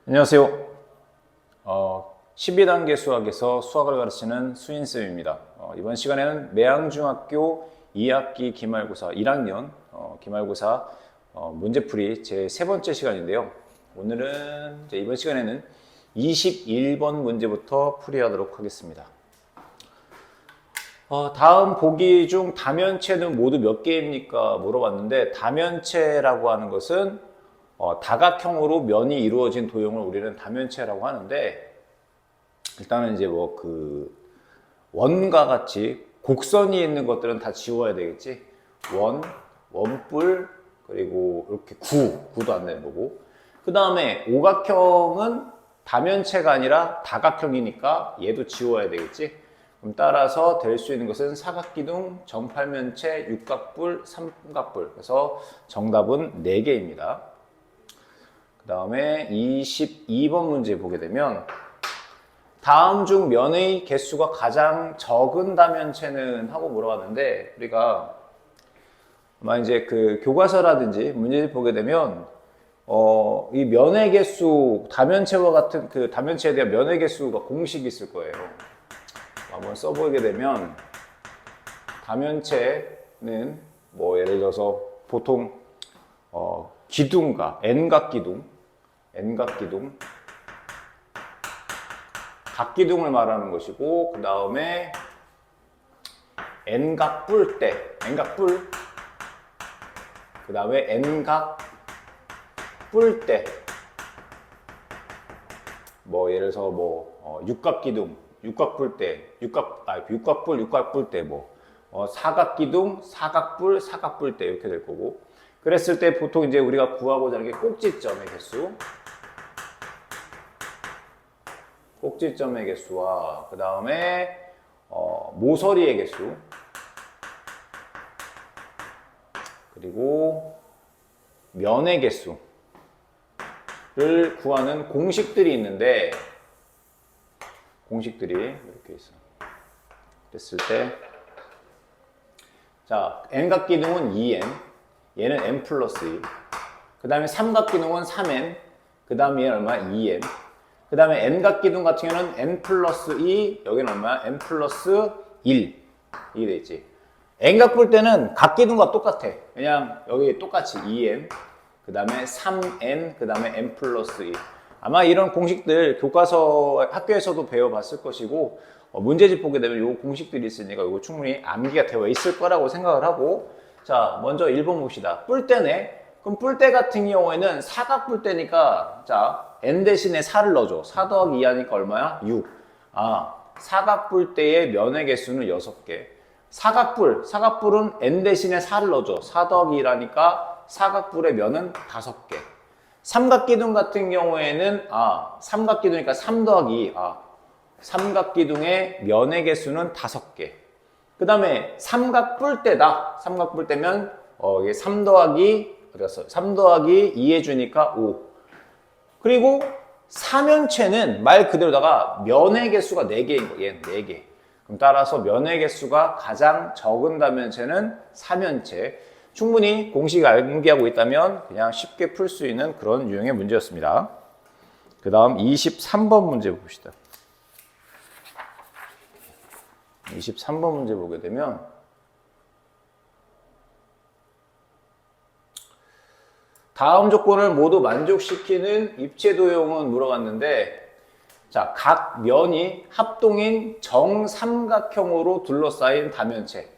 안녕하세요. 12단계 수학에서 수학을 가르치는 수인쌤입니다. 이번 시간에는 매양중학교 2학기 기말고사 1학년 기말고사 문제풀이 제 세 번째 시간인데요. 오늘은 이번 시간에는 21번 문제부터 풀이하도록 하겠습니다. 다음 보기 중 다면체는 모두 몇 개입니까? 물어봤는데 다면체라고 하는 것은 다각형으로 면이 이루어진 도형을 우리는 다면체라고 하는데, 일단은 이제 원과 같이 곡선이 있는 것들은 다 지워야 되겠지. 원뿔, 그리고 이렇게 구도 안 되는 거고. 그 다음에 오각형은 다면체가 아니라 다각형이니까 얘도 지워야 되겠지. 그럼 따라서 될 수 있는 것은 사각기둥, 정팔면체, 육각뿔, 삼각뿔. 그래서 정답은 4개입니다. 그 다음에 22번 문제 보게 되면 다음 중 면의 개수가 가장 적은 다면체는 하고 물어봤는데, 우리가 아마 이제 그 교과서라든지 문제를 보게 되면 이 면의 개수, 다면체와 같은 그 다면체에 대한 면의 개수가 공식이 있을 거예요. 한번 써보게 되면 다면체는 예를 들어서 보통 기둥과 N각기둥, 각기둥을 말하는 것이고, 그 다음에 N각뿔대, 그 다음에 N각뿔대, 예를 들어서 육각기둥, 육각뿔대, 육각뿔대, 사각기둥, 사각뿔대 이렇게 될 거고, 그랬을 때 보통 이제 우리가 구하고자 하는 게 꼭지점의 개수와 그 다음에 모서리의 개수, 그리고 면의 개수를 구하는 공식들이 있는데, 공식들이 이렇게 있어. 그랬을 때, 자, N각기둥은 2N, 얘는 N 플러스 2. 그 다음에 삼각기둥은 3N, 그 다음에 얘는 얼마야? 2N. 그 다음에 N각기둥 같은 경우는 N 플러스 2, 여기는 얼마야? N 플러스 1. 이게 되겠지. N각 볼 때는 각기둥과 똑같아. 그냥 여기 똑같이 2N, 그 다음에 3N, 그 다음에 N 플러스 2. 아마 이런 공식들 교과서 학교에서도 배워봤을 것이고, 문제집 보게 되면 요 공식들이 있으니까 이거 충분히 암기가 되어 있을 거라고 생각을 하고, 자, 먼저 1번 봅시다. 뿔대네. 그럼 뿔대 같은 경우에는 사각뿔대니까, 자, N 대신에 4를 넣어줘. 4 더하기 2 하니까 얼마야? 6. 사각뿔대의 면의 개수는 6개. 사각뿔은 N 대신에 4를 넣어줘. 4 더하기 1하니까 사각뿔의 면은 5개. 삼각기둥 같은 경우에는, 삼각기둥이니까 3 더하기 2. 삼각기둥의 면의 개수는 5개. 그 다음에 삼각뿔대다. 삼각뿔대면, 이게 3 더하기 2 해주니까 5. 그리고 사면체는 말 그대로다가 면의 개수가 4개인 거예요. 얘는 4개. 그럼 따라서 면의 개수가 가장 적은 다면체는 사면체. 충분히 공식을 암기하고 있다면 그냥 쉽게 풀 수 있는 그런 유형의 문제였습니다. 그 다음 23번 문제 봅시다. 23번 문제 보게 되면 다음 조건을 모두 만족시키는 입체도형은 물어봤는데, 자, 각 면이 합동인 정삼각형으로 둘러싸인 다면체,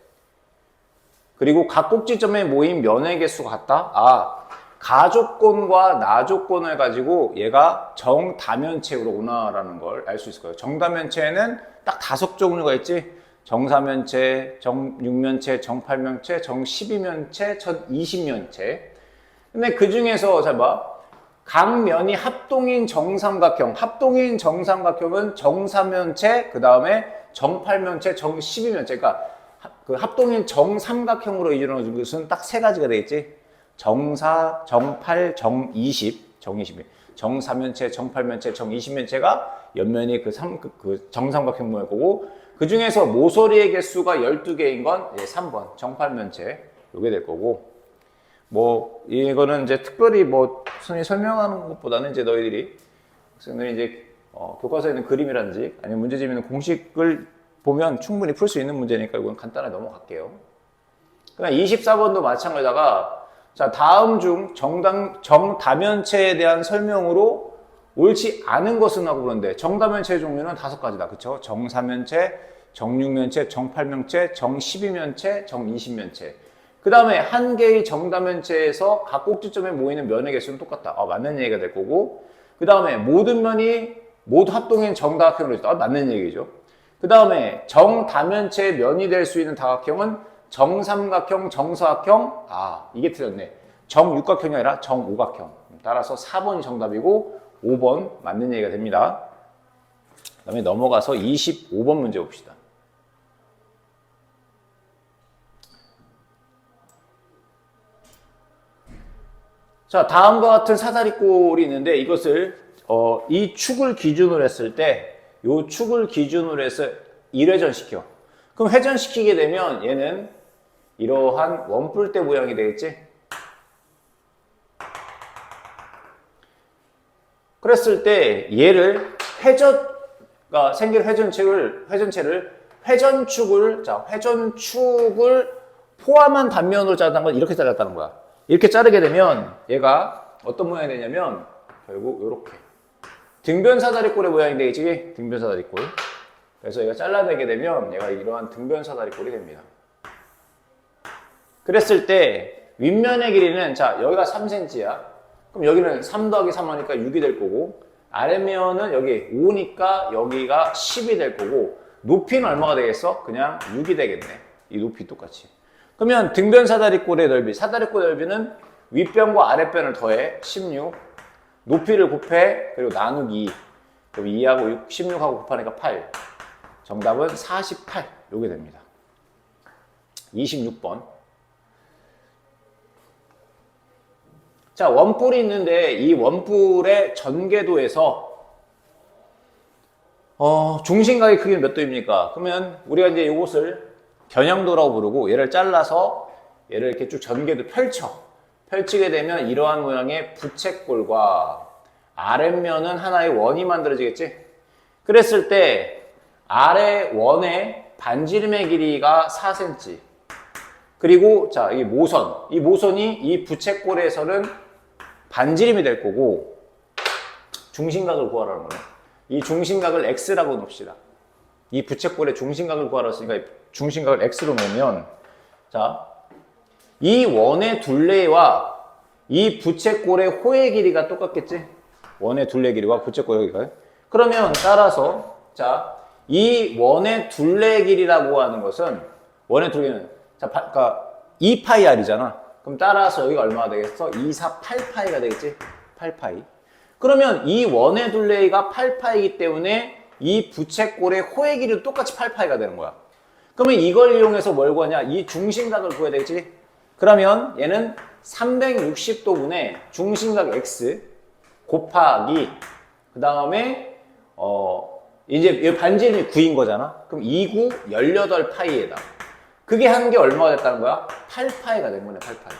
그리고 각 꼭지점에 모인 면의 개수가 같다. 가조건과 나조건을 가지고 얘가 정다면체로구나라는 걸 알 수 있을 거예요. 정다면체에는 딱 5종류가 있지. 정사면체, 정육면체, 정팔면체, 정십이면체, 정이십면체. 근데 그 중에서 잘 봐. 각 면이 합동인 정삼각형은 정사면체, 그 다음에 정팔면체, 정십이면체. 그러니까 그 합동인 정삼각형으로 이루어진 것은 딱 3가지가 되겠지. 정사, 정팔, 정이십. 정사면체, 정팔면체, 정이십면체가 옆면이 그 정삼각형 모양일 거고, 그 중에서 모서리의 개수가 12개인 건 3번 정팔면체 요게 될 거고, 이거는 이제 특별히 선생님이 설명하는 것보다는 이제 너희들이 학생들이 이제 교과서에 있는 그림이라든지 아니면 문제집에 있는 공식을 보면 충분히 풀 수 있는 문제니까 이건 간단하게 넘어갈게요. 그냥 24번도 마찬가지다가 자, 다음 중 정다면체에 대한 설명으로 옳지 않은 것은 하고 그러는데 정다면체의 종류는 5가지다. 그쵸? 정사면체, 정육면체, 정팔면체, 정십이면체, 정이십면체. 그 다음에 한 개의 정다면체에서 각 꼭지점에 모이는 면의 개수는 똑같다. 맞는 얘기가 될 거고. 그 다음에 모든 면이 모두 합동인 정다각형으로 있다. 맞는 얘기죠. 그 다음에 정다면체의 면이 될 수 있는 다각형은 정삼각형, 정사각형. 이게 틀렸네. 정육각형이 아니라 정오각형. 따라서 4번이 정답이고 5번 맞는 얘기가 됩니다. 그 다음에 넘어가서 25번 문제 봅시다. 자, 다음과 같은 사다리꼴이 있는데 이것을 이 축을 기준으로 했을 때 이 축을 기준으로 해서 1회전 시켜. 그럼 회전시키게 되면 얘는 이러한 원뿔대 모양이 되겠지? 그랬을 때 얘를 생길 회전체를 회전축을 포함한 단면으로 자르는 건 이렇게 잘랐다는 거야. 이렇게 자르게 되면 얘가 어떤 모양이 되냐면 결국 이렇게 등변사다리꼴의 모양이 되겠지? 등변사다리꼴. 그래서 얘가 잘라내게 되면 얘가 이러한 등변사다리꼴이 됩니다. 그랬을 때 윗면의 길이는 자 여기가 3cm야. 그럼 여기는 3 더하기 3 하니까 6이 될 거고 아래면은 여기 5니까 여기가 10이 될 거고 높이는 얼마가 되겠어? 그냥 6이 되겠네. 이 높이 똑같이. 그러면 등변사다리꼴의 넓이, 사다리꼴 넓이는 윗변과 아랫변을 더해 16, 높이를 곱해 그리고 나누기 2. 그럼 2하고 16하고 곱하니까 8. 정답은 48 요게 됩니다. 26번. 자, 원뿔이 있는데 이 원뿔의 전개도에서 중심각의 크기는 몇 도입니까? 그러면 우리가 이제 이것을 겨냥도라고 부르고 얘를 잘라서 얘를 이렇게 쭉 전개도 펼치게 되면 이러한 모양의 부채꼴과 아랫면은 하나의 원이 만들어지겠지? 그랬을 때 아래 원의 반지름의 길이가 4cm. 그리고 자, 이 모선이 이 부채꼴에서는 반지름이 될 거고 중심각을 구하라는 거네. 이 중심각을 x라고 놓읍시다. 이 부채꼴의 중심각을 구하라 했으니까 중심각을 x로 놓으면 자, 이 원의 둘레와 이 부채꼴의 호의 길이가 똑같겠지? 원의 둘레 길이와 부채꼴의 길이가. 그러면 따라서 자, 이 원의 둘레 길이라고 하는 것은 원의 둘레는 자, 그러니까 2파이r이잖아. 그럼 따라서 여기가 얼마가 되겠어? 2, 4, 8파이가 되겠지? 8파이. 그러면 이 원의 둘레가 8파이이기 때문에 이 부채꼴의 호의 길이도 똑같이 8파이가 되는 거야. 그러면 이걸 이용해서 뭘 구하냐? 이 중심각을 구해야 되겠지? 그러면 얘는 360도분의 중심각 x 곱하기 그 다음에 이제 반지름이 9인 거잖아. 그럼 2, 9, 18파이에다. 그게 한 게 얼마가 됐다는 거야? 8파이가 된 거네, 8파이.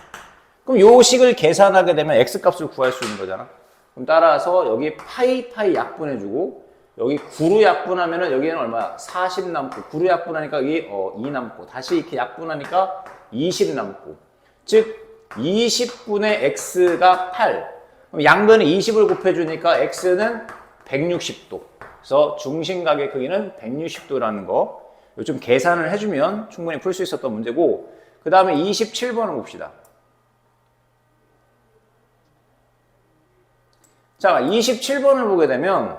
그럼 요 식을 계산하게 되면 x 값을 구할 수 있는 거잖아. 그럼 따라서 여기 파이 약분해주고 여기 9로 약분하면은 여기는 얼마야? 40 남고 9로 약분하니까 여기 2 남고 다시 이렇게 약분하니까 20 남고 즉 20분의 x가 8. 그럼 양변에 20을 곱해주니까 x는 160도. 그래서 중심각의 크기는 160도라는 거. 좀 계산을 해주면 충분히 풀 수 있었던 문제고 그 다음에 27번을 봅시다. 자, 27번을 보게 되면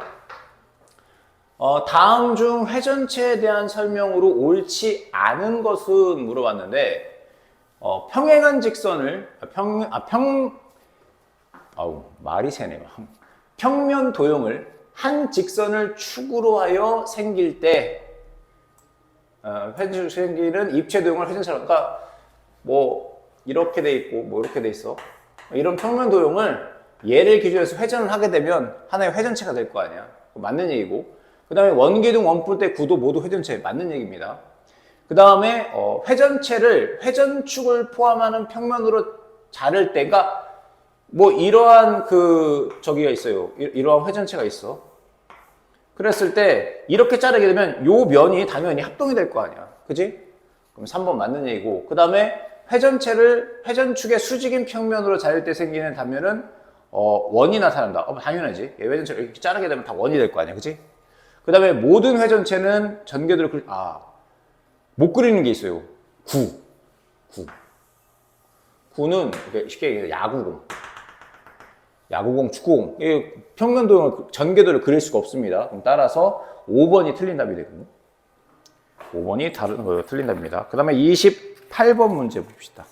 다음 중 회전체에 대한 설명으로 옳지 않은 것은 물어봤는데 평행한 직선을 말이 새네요. 평면 도형을 한 직선을 축으로 하여 생길 때 생기는 입체 도형을 회전처럼 그러니까 뭐 이렇게 돼 있고 뭐 이렇게 돼 있어. 이런 평면 도형을 얘를 기준으로 해서 회전을 하게 되면 하나의 회전체가 될 거 아니야. 맞는 얘기고. 그 다음에 원기둥, 원뿔대, 구도 모두 회전체 맞는 얘기입니다. 그 다음에 회전체를 회전축을 포함하는 평면으로 자를 때, 그러니까 뭐 이러한 저기가 있어요. 이러한 회전체가 있어. 그랬을 때 이렇게 자르게 되면 요 면이 당연히 합동이 될 거 아니야. 그지? 그럼 3번 맞는 얘기고. 그 다음에 회전축의 수직인 평면으로 자를 때 생기는 단면은 원이 나타난다. 당연하지. 회전체를 이렇게 자르게 되면 다 원이 될 거 아니야. 그지? 그 다음에 모든 회전체는 전개도를 못 그리는 게 있어요. 9는 쉽게 얘기해서 야구공, 축구공. 평면도형을 전개도를 그릴 수가 없습니다. 그럼 따라서 5번이 틀린 답이 되거든요. 5번이 틀린 답입니다. 그 다음에 28번 문제 봅시다.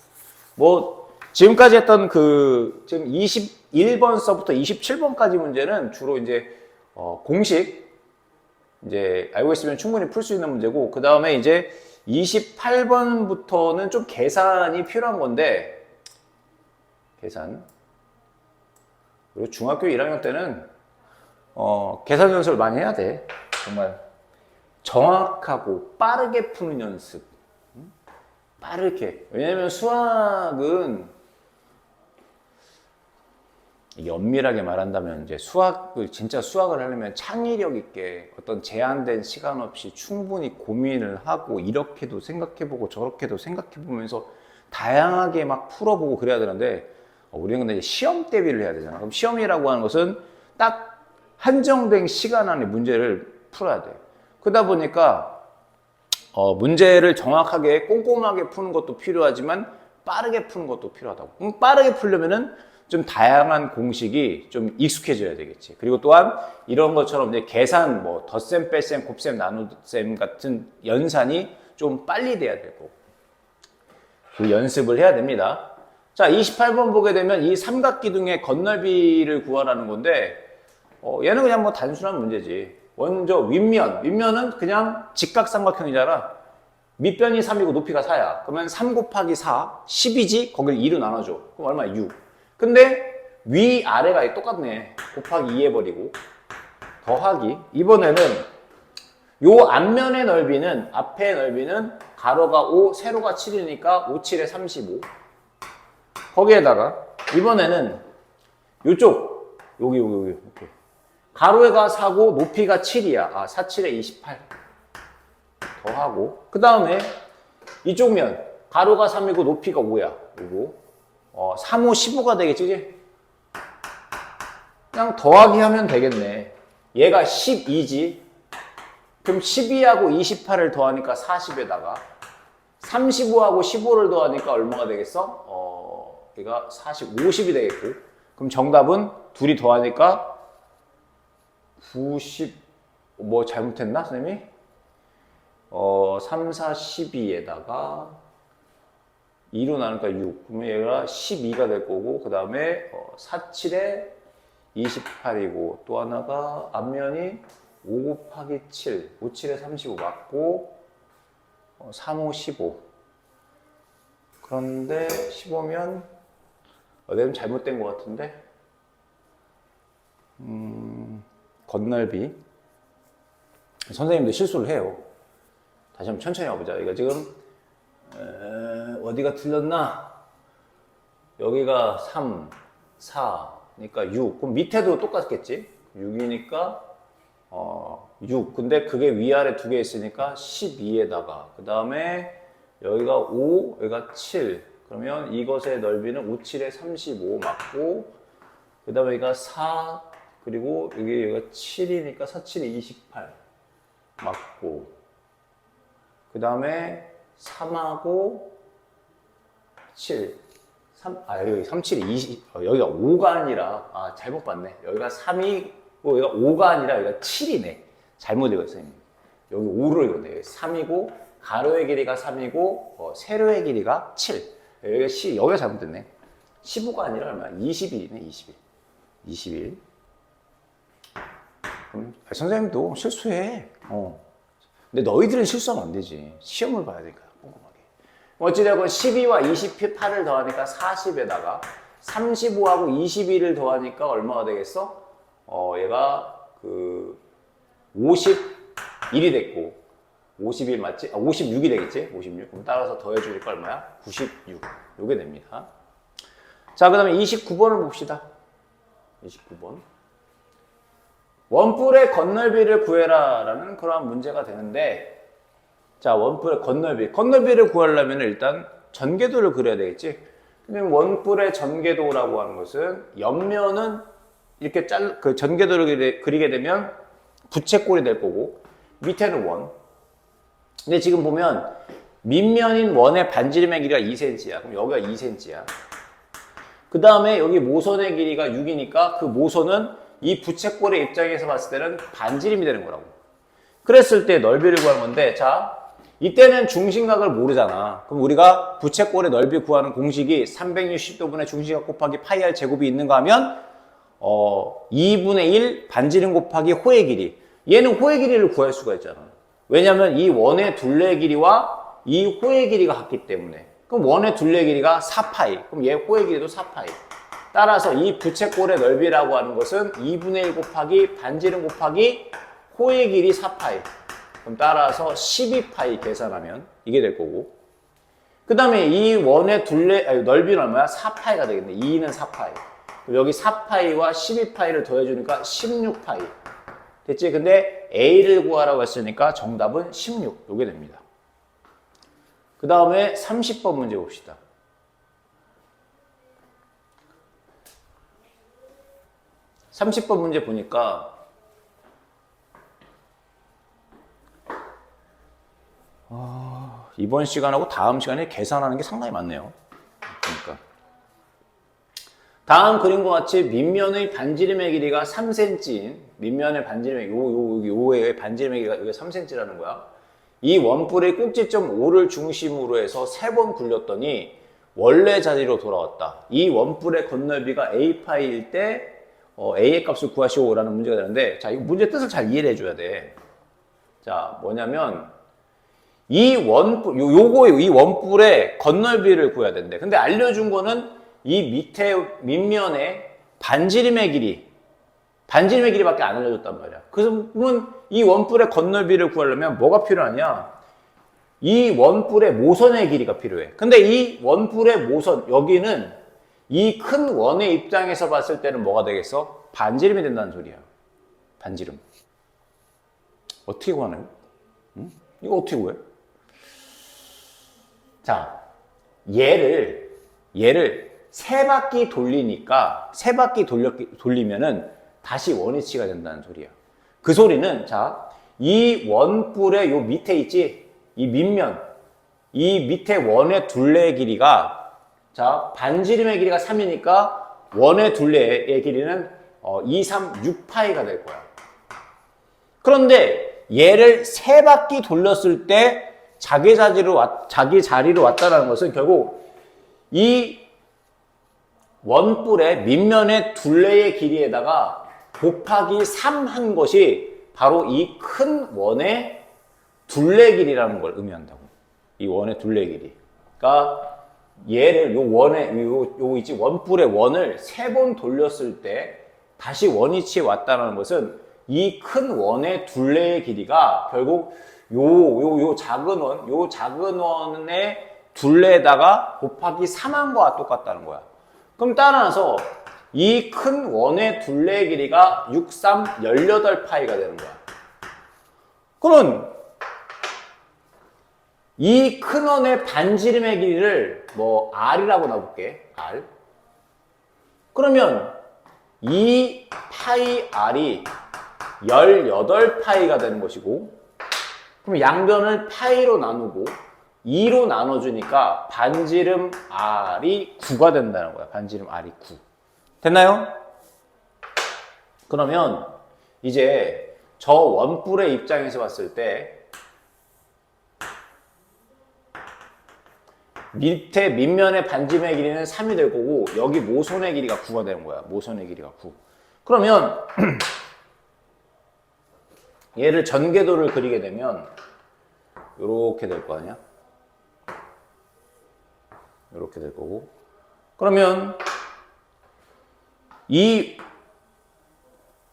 뭐 지금까지 했던 지금 21번서부터 27번까지 문제는 주로 이제 공식 이제 알고 있으면 충분히 풀 수 있는 문제고, 그 다음에 이제 28번부터는 좀 계산이 필요한 건데, 그리고 중학교 1학년 때는 계산 연습을 많이 해야 돼. 정말 정확하고 빠르게 푸는 연습. 빠르게. 왜냐면 수학은 엄밀하게 말한다면 이제 진짜 수학을 하려면 창의력 있게 어떤 제한된 시간 없이 충분히 고민을 하고 이렇게도 생각해보고 저렇게도 생각해보면서 다양하게 막 풀어보고 그래야 되는데, 우리는 근데 이제 시험 대비를 해야 되잖아. 그럼 시험이라고 하는 것은 딱 한정된 시간 안에 문제를 풀어야 돼. 그러다 보니까 문제를 정확하게 꼼꼼하게 푸는 것도 필요하지만 빠르게 푸는 것도 필요하다고. 그럼 빠르게 풀려면은 좀 다양한 공식이 좀 익숙해져야 되겠지. 그리고 또한 이런 것처럼 이제 계산, 뭐 덧셈, 뺄셈, 곱셈, 나눗셈 같은 연산이 좀 빨리 돼야 되고, 그 연습을 해야 됩니다. 자, 28번 보게 되면 이 삼각기둥의 건널비를 구하라는 건데, 얘는 그냥 뭐 단순한 문제지. 먼저 윗면은 그냥 직각삼각형이잖아. 밑변이 3이고 높이가 4야. 그러면 3 곱하기 4, 10이지? 거길 2로 나눠줘. 그럼 얼마야? 6. 근데 위아래가 똑같네. 곱하기 2 해버리고 더하기. 이번에는 요 앞면의 넓이는, 앞의 넓이는 가로가 5, 세로가 7이니까 5, 7에 35. 거기에다가 이번에는 요쪽 여기 이렇게 가로가 4고 높이가 7이야. 4, 7에 28 더하고, 그 다음에 이쪽 면 가로가 3이고 높이가 5야. 그리고 3, 5, 15가 되겠지, 그치? 그냥 더하기 하면 되겠네. 얘가 12지. 그럼 12하고 28을 더하니까 40에다가 35하고 15를 더하니까 얼마가 되겠어? 얘가 40, 50이 되겠고. 그럼 정답은 둘이 더하니까 90, 뭐 잘못했나, 선생님이? 3, 4, 12에다가 2로 나누니까 6. 그러면 얘가 12가 될 거고, 그 다음에 4, 7에 28이고, 또 하나가 앞면이 5 곱하기 7, 5, 7에 35 맞고, 3, 5, 15. 그런데 15면, 내가 잘못된 것 같은데? 건널비. 선생님도 실수를 해요. 다시 한번 천천히 와보자. 이거 지금, 어디가 틀렸나? 여기가 3, 4, 그러니까 6. 그럼 밑에도 똑같겠지? 6이니까, 6. 근데 그게 위아래 두 개 있으니까 12에다가, 그 다음에 여기가 5, 여기가 7. 그러면 이것의 넓이는 5, 7에 35 맞고, 그 다음에 여기가 4, 그리고 여기가 7이니까 4, 7에 28 맞고, 그 다음에 3하고 7, 여기 3, 7에 20, 여기가 5가 아니라, 잘못 봤네. 여기가 3이고, 여기가 5가 아니라 여기가 7이네. 잘못 읽었어요. 여기 5를 읽었네. 3이고, 가로의 길이가 3이고, 세로의 길이가 7. 여기가 잘못됐네. 15가 아니라 얼마야? 21이네, 21. 21. 선생님도 실수해. 근데 너희들은 실수하면 안 되지. 시험을 봐야 되니까, 꼼꼼하게. 어찌되건 12와 28을 더하니까 40에다가 35하고 21을 더하니까 얼마가 되겠어? 얘가 51이 됐고, 51 맞지? 56이 되겠지? 56. 그럼 따라서 더해주니까 얼마야? 96. 요게 됩니다. 자, 그 다음에 29번을 봅시다. 29번. 원뿔의 건널비를 구해라 라는 그러한 문제가 되는데, 자, 원뿔의 건널비를 구하려면 일단 전개도를 그려야 되겠지. 그럼 원뿔의 전개도라고 하는 것은 옆면은 이렇게 그 전개도를 그리게 되면 부채꼴이 될 거고, 밑에는 원. 근데 지금 보면 밑면인 원의 반지름의 길이가 2cm야. 그럼 여기가 2cm야. 그 다음에 여기 모선의 길이가 6이니까 그 모선은 이 부채꼴의 입장에서 봤을 때는 반지름이 되는 거라고. 그랬을 때 넓이를 구하는 건데, 자, 이때는 중심각을 모르잖아. 그럼 우리가 부채꼴의 넓이 구하는 공식이 360도분의 중심각 곱하기 파이 r 제곱이 있는가 하면 2분의 1 반지름 곱하기 호의 길이. 얘는 호의 길이를 구할 수가 있잖아. 왜냐하면 이 원의 둘레 길이와 이 호의 길이가 같기 때문에. 그럼 원의 둘레 길이가 4파이. 그럼 얘 호의 길이도 4파이. 따라서 이 부채꼴의 넓이라고 하는 것은 2분의 1 곱하기 반지름 곱하기 호의 길이 4파이. 그럼 따라서 12파이 계산하면 이게 될 거고. 그 다음에 이 원의 넓이는 얼마야? 4파이가 되겠네. 2는 4파이. 여기 4파이와 12파이를 더해주니까 16파이. 됐지? 근데 A를 구하라고 했으니까 정답은 16. 요게 됩니다. 그 다음에 30번 문제 봅시다. 30번 문제 보니까 이번 시간하고 다음 시간에 계산하는 게 상당히 많네요. 그러니까 다음 그림과 같이 밑면의 반지름의 길이가 3cm인 밑면의 반지름의 요의 반지름의 길이가 여기 3cm라는 거야. 이 원뿔의 꼭지점 O를 중심으로 해서 3번 굴렸더니 원래 자리로 돌아왔다. 이 원뿔의 건널비가 A파이일 때 A의 값을 구하시오라는 문제가 되는데, 자, 이 문제 뜻을 잘 이해를 해줘야 돼. 자, 뭐냐면 이 원뿔의 건널비를 구해야 된대. 근데 알려준 거는 이 밑면에 반지름의 길이밖에 안 알려줬단 말이야. 그래서 그러면 이 원뿔의 건널비를 구하려면 뭐가 필요하냐? 이 원뿔의 모선의 길이가 필요해. 근데 이 원뿔의 모선, 여기는 이 큰 원의 입장에서 봤을 때는 뭐가 되겠어? 반지름이 된다는 소리야. 반지름. 어떻게 구하나요? 응? 이거 어떻게 구해? 자, 얘를 3바퀴 돌리니까 3바퀴 돌리면은 다시 원위치가 된다는 소리야. 그 소리는, 자, 이 원뿔의 요 밑에 있지? 이 밑면, 이 밑에 원의 둘레의 길이가, 자, 반지름의 길이가 3이니까 원의 둘레의 길이는 2, 3, 6파이가 될 거야. 그런데 얘를 3바퀴 돌렸을 때 자기 자리로 왔다는 것은 결국 이 원뿔의 밑면의 둘레의 길이에다가 곱하기 3 한 것이 바로 이 큰 원의 둘레 길이라는 걸 의미한다고. 이 원의 둘레 길이. 그러니까 얘를 원뿔의 원을 3번 돌렸을 때 다시 원위치에 왔다는 것은 이 큰 원의 둘레의 길이가 결국 요 작은 원의 둘레에다가 곱하기 3한 거와 똑같다는 거야. 그럼 따라서 이 큰 원의 둘레의 길이가 6, 3, 18파이가 되는 거야. 그러면 이 큰 원의 반지름의 길이를 뭐 R이라고 놔볼게. R. 그러면 이 파이 R이 18파이가 되는 것이고, 그럼 양변을 파이로 나누고 2로 나눠주니까 반지름 R이 9가 된다는 거야. 반지름 R이 9. 됐나요? 그러면 이제 저 원뿔의 입장에서 봤을 때 밑면의 반지름의 길이는 3이 될 거고 여기 모선의 길이가 9가 되는 거야. 모선의 길이가 9. 그러면 얘를 전개도를 그리게 되면 이렇게 될 거 아니야? 이렇게 될 거고. 그러면 이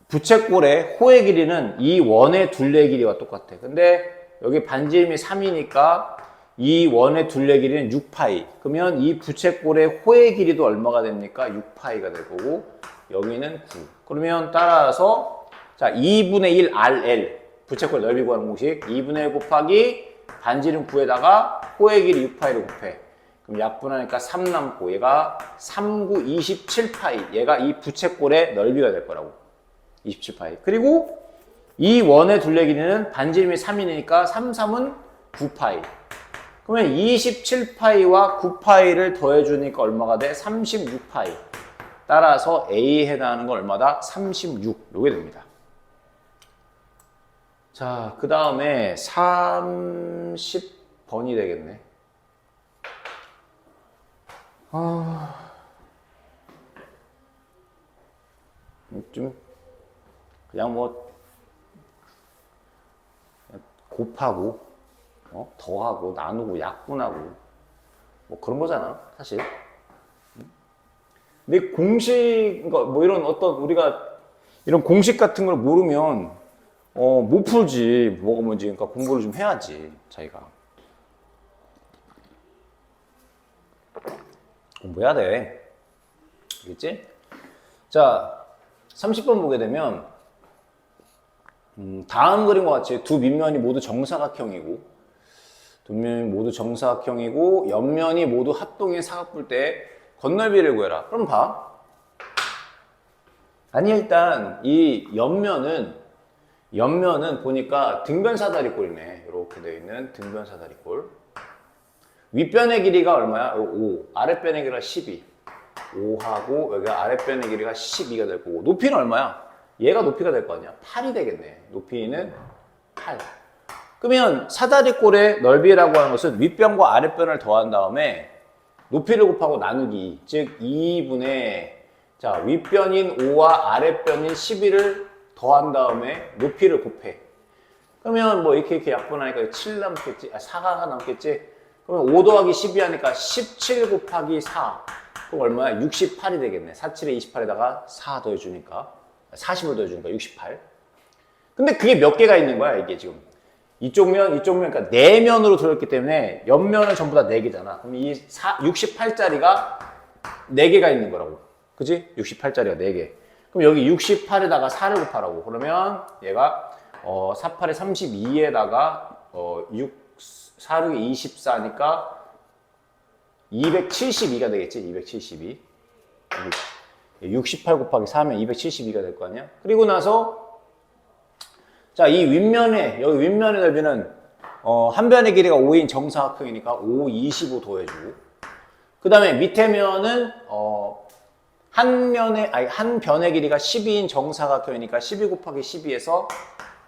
부채꼴의 호의 길이는 이 원의 둘레 길이와 똑같아. 근데 여기 반지름이 3이니까 이 원의 둘레 길이는 6파이. 그러면 이 부채꼴의 호의 길이도 얼마가 됩니까? 6파이가 될 거고 여기는 9. 그러면 따라서 자 2분의 1 RL 부채꼴 넓이 구하는 공식 2분의 1 곱하기 반지름 9에다가 호의 길이 6파이를 곱해. 그럼 약분하니까 3 남고 얘가 3, 9, 27파이. 얘가 이 부채꼴의 넓이가 될 거라고. 27파이. 그리고 이 원의 둘레 길이는 반지름이 3이니까 3, 3은 9파이. 그러면 27파이와 9파이를 더해주니까 얼마가 돼? 36파이. 따라서 A에 해당하는 건 얼마다? 36. 요게 됩니다. 자, 그 다음에 30번이 되겠네. 좀 그냥 뭐 곱하고 더하고 나누고 약분하고 뭐 그런 거잖아 사실. 근데 공식 뭐 이런 어떤 우리가 이런 공식 같은 걸 모르면 못 풀지. 뭐가 뭔지. 그러니까 공부를 좀 해야지 자기가. 공부해야 돼. 알겠지? 자 30번 보게 되면 다음 그림과 같이 두 밑면이 모두 정사각형이고 두 면이 모두 정사각형이고 옆면이 모두 합동인 사각뿔 때 건널비를 구해라. 그럼 봐. 아니 일단 이 옆면은 보니까 등변사다리꼴이네. 이렇게 되어 있는 등변사다리꼴. 윗변의 길이가 얼마야? 5. 아랫변의 길이가 12. 5하고 여기가 아랫변의 길이가 12가 될 거고 높이는 얼마야? 얘가 높이가 될 거 아니야? 8이 되겠네. 높이는 8. 그러면 사다리꼴의 넓이라고 하는 것은 윗변과 아랫변을 더한 다음에 높이를 곱하고 나누기. 즉 2분의 자 윗변인 5와 아랫변인 12를 더한 다음에 높이를 곱해. 그러면 뭐 이렇게 약분하니까 7 남겠지? 4가 남겠지? 그러면 5 더하기 12 하니까 17 곱하기 4. 그럼 얼마야? 68이 되겠네. 47에 28에다가 4 더해주니까 40을 더해주니까 68. 근데 그게 몇 개가 있는 거야 이게 지금. 이쪽 면, 그러니까 4면으로 들어있기 때문에 옆면은 전부 다 4개잖아. 그럼 이 68짜리가 4개가 있는 거라고. 그지? 68짜리가 4개. 그럼 여기 68에다가 4를 곱하라고. 그러면 얘가 48에 32에다가 4, 6에 24니까 272가 되겠지? 272. 68 곱하기 4면 272가 될 거 아니야? 그리고 나서 자, 이 윗면에 여기 윗면의 넓이는 한 변의 길이가 5인 정사각형이니까 5, 25 더해주고 그 다음에 밑에 면은 한 변의 길이가 12인 정사각형이니까 12 곱하기 12에서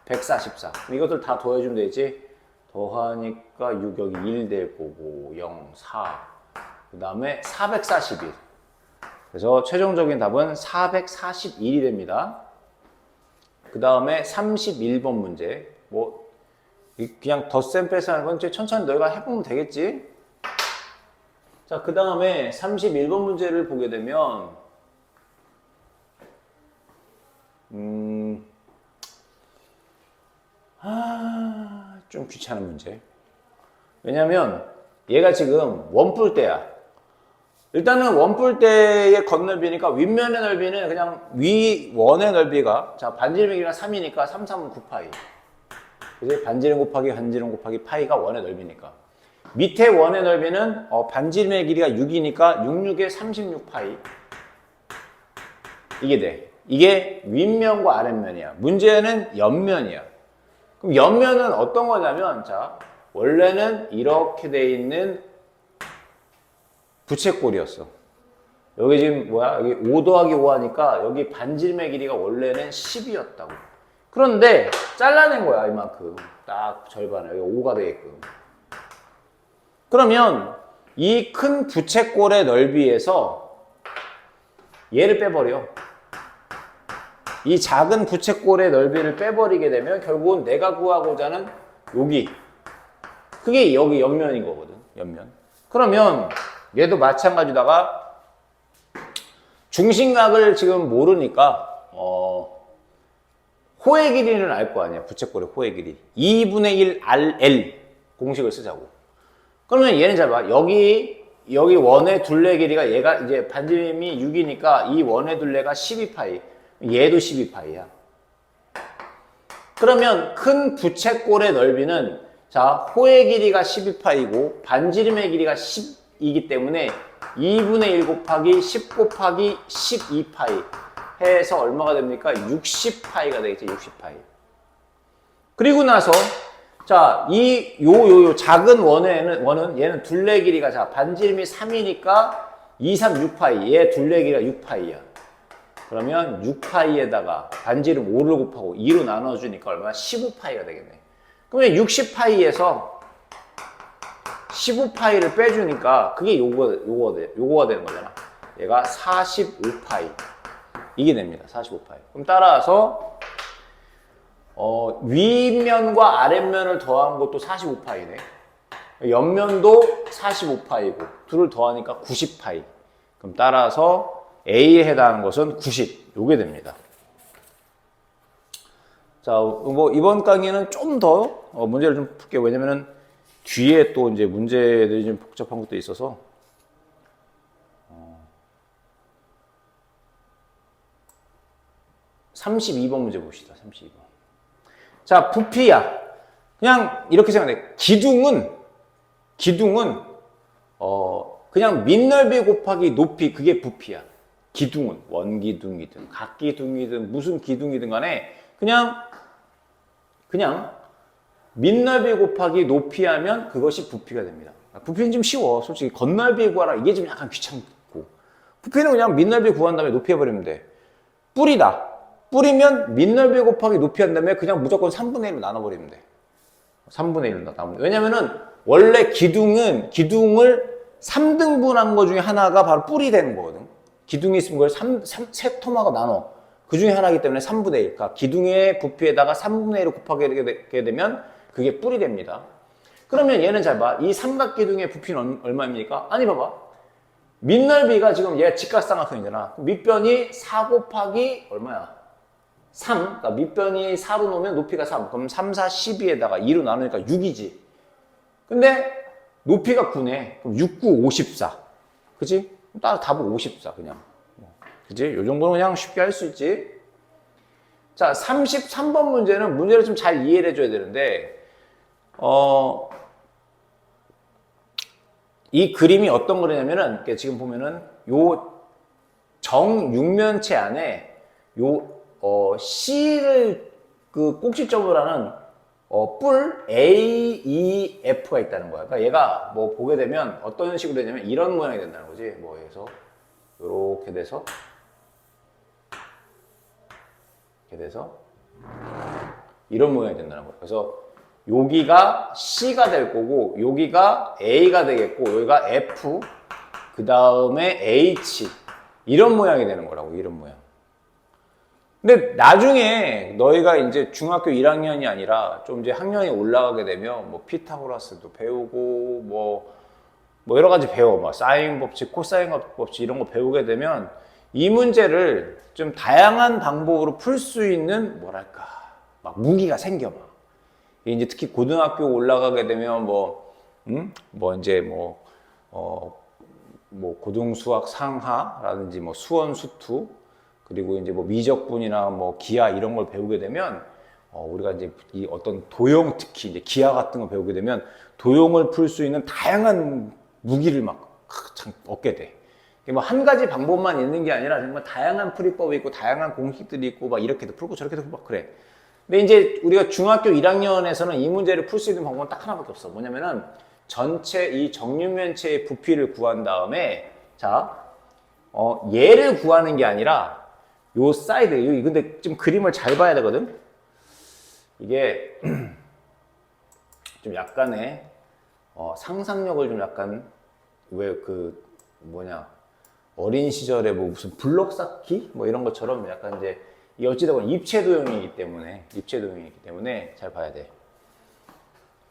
144. 이것들 다 더해주면 되지. 더하니까 6 여기 1 될 거고 0, 4. 그 다음에 441. 그래서 최종적인 답은 441이 됩니다. 그 다음에 31번 문제. 뭐 그냥 덧셈 빼서 하는 건 천천히 너희가 해보면 되겠지. 자, 그 다음에 31번 문제를 보게 되면 좀 귀찮은 문제. 왜냐면 얘가 지금 원뿔대야. 일단은 원뿔대의 건널비니까 윗면의 넓이는 그냥 위원의 넓이가 자 반지름의 길이가 3이니까 3, 3은 9파이. 그지? 반지름 곱하기 파이가 원의 넓이니까. 밑에 원의 넓이는 반지름의 길이가 6이니까 6, 6에 36파이. 이게 돼. 이게 윗면과 아랫면이야. 문제는 옆면이야. 그럼 옆면은 어떤 거냐면 자 원래는 이렇게 돼 있는 부채꼴이었어. 여기 지금 뭐야? 여기 5 더하기 5 하니까 여기 반지름의 길이가 원래는 10이었다고. 그런데 잘라낸 거야 이만큼. 딱 절반을. 여기 5가 되게끔. 그러면 이 큰 부채꼴의 넓이에서 얘를 빼버려. 이 작은 부채꼴의 넓이를 빼버리게 되면 결국은 내가 구하고자 하는 여기. 그게 여기 옆면인 거거든. 옆면. 그러면 얘도 마찬가지다가 중심각을 지금 모르니까 호의 길이는 알 거 아니야. 부채꼴의 호의 길이. 2분의 1 RL 공식을 쓰자고. 그러면 얘는 잘 봐. 여기 원의 둘레 길이가 얘가 이제 반지름이 6이니까 이 원의 둘레가 12파이. 얘도 12파이야. 그러면 큰 부채꼴의 넓이는 자, 호의 길이가 12파이고 반지름의 길이가 10이기 때문에 2분의 1 곱하기 10 곱하기 12파이 해서 얼마가 됩니까? 60파이가 되겠죠. 60파이. 그리고 나서 자, 요 작은 원은 얘는 둘레 길이가 자, 반지름이 3이니까 2, 3, 6파이. 얘 둘레 길이가 6파이야. 그러면 6파이에다가 반지름 5를 곱하고 2로 나눠주니까 얼마나? 15파이가 되겠네. 그러면 60파이에서 15파이를 빼주니까 그게 요거가 되는 거잖아. 얘가 45파이. 이게 됩니다. 45파이. 그럼 따라서 윗면과 아랫면을 더한 것도 45파이네. 옆면도 45파이고 둘을 더하니까 90파이. 그럼 따라서 A에 해당하는 것은 90. 요게 됩니다. 자, 뭐 이번 강의는 좀 더 문제를 좀 풀게요. 왜냐면은 뒤에 또 이제 문제들이 좀 복잡한 것도 있어서 32번 문제 봅시다. 32번. 자, 부피야. 그냥 이렇게 생각해. 기둥은 그냥 밑넓이 곱하기 높이 그게 부피야. 기둥은 원기둥이든 각기둥이든 무슨 기둥이든 간에 그냥 밑넓이 곱하기 높이 하면 그것이 부피가 됩니다. 부피는 좀 쉬워. 솔직히 겉넓이 구하라 이게 좀 약간 귀찮고 부피는 그냥 밑넓이 구한 다음에 높이 해버리면 돼. 뿌리다. 뿌리면 밑넓이 곱하기 높이 한 다음에 그냥 무조건 3분의 1로 나눠버리면 돼. 3분의 1로 나눠버리면 돼. 왜냐면은 원래 기둥을 3등분한 것 중에 하나가 바로 뿌리 되는 거거든. 기둥이 있으면 그걸 세 토막으로 나눠. 그 중에 하나이기 때문에 3분의 1. 그러니까 기둥의 부피에다가 3분의 1을 곱하게 되면 그게 뿔이 됩니다. 그러면 얘는 잘 봐. 이 삼각기둥의 부피는 얼마입니까? 아니 봐봐. 밑넓이가 지금 얘가 직각삼각형이잖아. 밑변이 4 곱하기 얼마야? 3. 그러니까 밑변이 4로 놓으면 높이가 3. 그럼 3, 4, 12에다가 2로 나누니까 6이지. 근데 높이가 9네. 그럼 6, 9, 54. 그치? 따라 답은 54 그냥. 그치? 요 정도는 그냥 쉽게 할 수 있지. 자, 33번 문제는 문제를 좀 잘 이해를 해줘야 되는데 이 그림이 어떤 그림이냐면은 지금 보면은 요 정육면체 안에 요 C를 그 꼭지점으로 하는 뿔 A, E, F가 있다는 거야. 그러니까 얘가 뭐 보게 되면 어떤 식으로 되냐면 이런 모양이 된다는 거지. 뭐 해서 이렇게 돼서 이렇게 돼서 이런 모양이 된다는 거야. 그래서 여기가 C가 될 거고 여기가 A가 되겠고 여기가 F 그 다음에 H 이런 모양이 되는 거라고. 이런 모양. 근데 나중에 너희가 이제 중학교 1학년이 아니라 좀 이제 학년이 올라가게 되면 뭐 피타고라스도 배우고 뭐 여러 가지 배워. 막 사인 법칙, 코사인 법칙 이런 거 배우게 되면 이 문제를 좀 다양한 방법으로 풀 수 있는 뭐랄까 막 무기가 생겨. 막. 이제 특히 고등학교 올라가게 되면 뭐 고등수학 상하라든지 뭐 수원 수투 그리고 이제 뭐 미적분이나 뭐 기하 이런 걸 배우게 되면 우리가 이제 이 어떤 도형 특히 이제 기하 같은 거 배우게 되면 도형을 풀 수 있는 다양한 무기를 막 얻게 돼. 뭐 한 가지 방법만 있는 게 아니라 정말 다양한 풀이법이 있고 다양한 공식들이 있고 막 이렇게도 풀고 저렇게도 풀고 막 그래. 근데 이제 우리가 중학교 1학년에서는 이 문제를 풀 수 있는 방법은 딱 하나밖에 없어. 뭐냐면은 전체 이 정육면체의 부피를 구한 다음에 자 얘를 구하는 게 아니라 요 사이드, 근데 좀 그림을 잘 봐야 되거든? 이게 좀 약간의 상상력을 좀 약간 어린 시절에 뭐 무슨 블록 쌓기? 뭐 이런 것처럼 약간 이제 이 어찌되건 입체도형이기 때문에 잘 봐야 돼.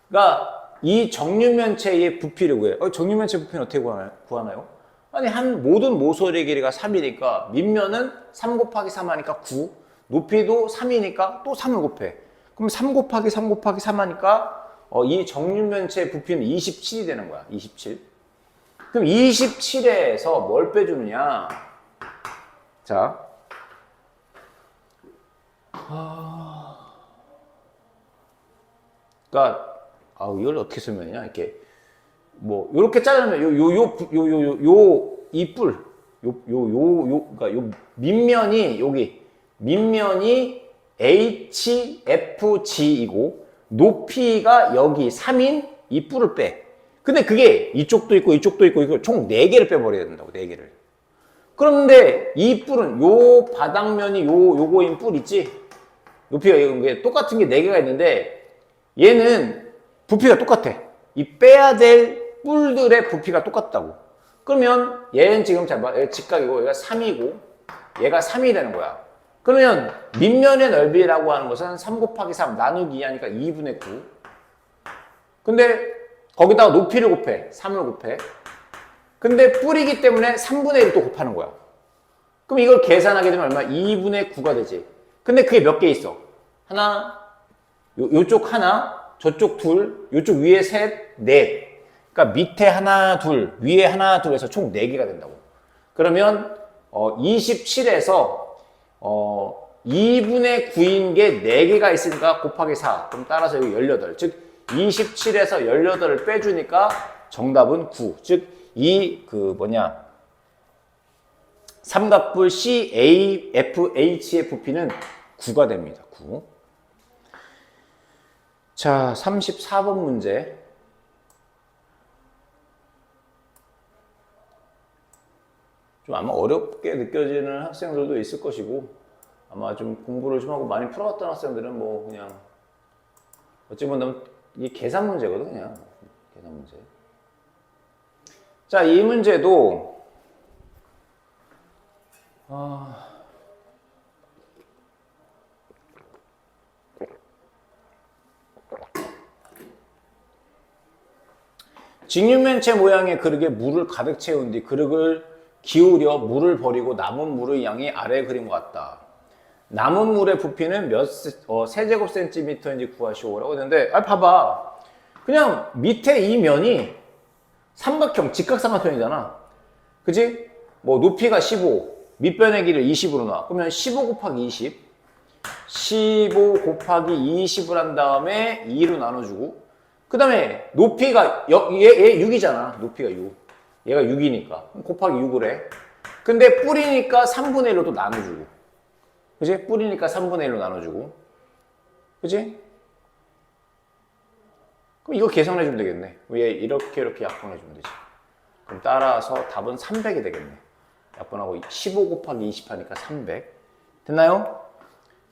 그러니까 이 정육면체의 부피를 구해. 정육면체 부피는 어떻게 구하나요? 아니 모든 모서리의 길이가 3이니까 밑면은 3 곱하기 3 하니까 9 높이도 3이니까 또 3을 곱해. 그럼 3 곱하기 3 곱하기 3 하니까 이 정육면체의 부피는 27이 되는 거야. 27. 그럼 27에서 뭘 빼주느냐? 자, 그러니까 이걸 어떻게 설명하냐? 이렇게 뭐 요렇게 자르면 이 뿔, 그러니까 요 밑면이 밑면이 HFG이고 높이가 여기 3인 이 뿔을 빼. 근데 그게 이쪽도 있고 이쪽도 있고 이거 총 4개를 빼버려야 된다고. 4개를. 그런데 이 뿔은 요 바닥면이 요거인 뿔 있지? 높이가 이게 똑같은 게 4개가 있는데 얘는 부피가 똑같아. 이 빼야 될 뿔들의 부피가 똑같다고. 그러면 얘는 지금 직각이고 얘가 3이고 얘가 3이 되는 거야. 그러면 밑면의 넓이라고 하는 것은 3 곱하기 3 나누기 2 하니까 2분의 9. 근데 거기다가 높이를 곱해. 3을 곱해. 근데 뿔이기 때문에 3분의 1을 또 곱하는 거야. 그럼 이걸 계산하게 되면 얼마? 2분의 9가 되지. 근데 그게 몇 개 있어? 하나, 요쪽 하나, 저쪽 둘, 요쪽 위에 셋, 넷. 그러니까 밑에 하나, 둘, 위에 하나, 둘 해서 총 4개가 된다고. 그러면 27에서 2분의 9인 게 4개가 있으니까 곱하기 4. 그럼 따라서 여기 18. 즉 27에서 18을 빼주니까 정답은 9. 즉 삼각뿔 CAFH의 부피는 9가 됩니다. 9. 자, 34번 문제. 좀 아마 어렵게 느껴지는 학생들도 있을 것이고 아마 좀 공부를 좀 하고 많이 풀어왔던 학생들은 뭐 그냥 어찌 보면 이게 계산 문제거든. 그냥 계산 문제. 자, 이 문제도 직육면체 모양의 그릇에 물을 가득 채운 뒤 그릇을 기울여 물을 버리고 남은 물의 양이 아래 그림과 같다. 남은 물의 부피는 세제곱 센티미터인지 구하시오라고 했는데, 봐봐. 그냥 밑에 이 면이 삼각형, 직각삼각형이잖아. 그지? 뭐 높이가 15, 밑변의 길을 20으로 놔. 그러면 15 곱하기 20. 15 곱하기 20을 한 다음에 2로 나눠주고, 그 다음에 높이가 얘 6이잖아. 높이가 6. 얘가 6이니까 곱하기 6을 해. 근데 뿌리니까 3분의 1로 또 나눠주고. 그치? 뿌리니까 3분의 1로 나눠주고. 그치? 그럼 이거 계산해주면 되겠네. 얘 이렇게 약분해주면 되지. 그럼 따라서 답은 300이 되겠네. 약분하고 15 곱하기 20 하니까 300. 됐나요?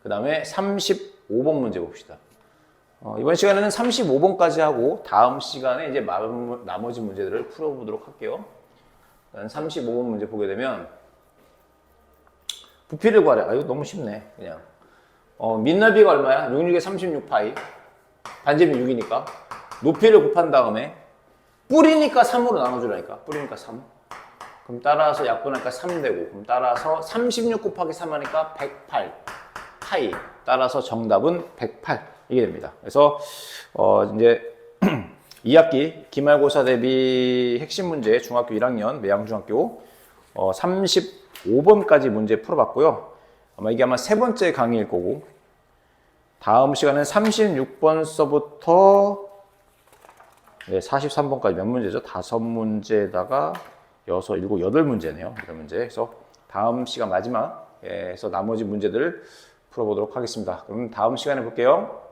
그 다음에 35번 문제 봅시다. 이번 시간에는 35번까지 하고 다음 시간에 이제 나머지 문제들을 풀어보도록 할게요. 35번 문제 보게 되면 부피를 구하래. 이거 너무 쉽네. 그냥 밑넓이가 얼마야? 66에 36파이. 반지름이 6이니까 높이를 곱한 다음에 뿌리니까 3으로 나눠주라니까. 뿌리니까 3. 그럼 따라서 약분하니까 3 되고, 그럼 따라서 36 곱하기 3 하니까 108 파이. 따라서 정답은 108 이게 됩니다. 그래서 이제 2학기 기말고사 대비 핵심 문제 중학교 1학년 매양중학교 35번까지 문제 풀어봤고요. 이게 아마 세 번째 강의일 거고, 다음 시간은 36번서부터 43번까지 몇 문제죠? 5문제에다가 6, 7, 8문제네요. 8문제. 그래서 다음 시간 마지막에서 나머지 문제들을 풀어보도록 하겠습니다. 그럼 다음 시간에 볼게요.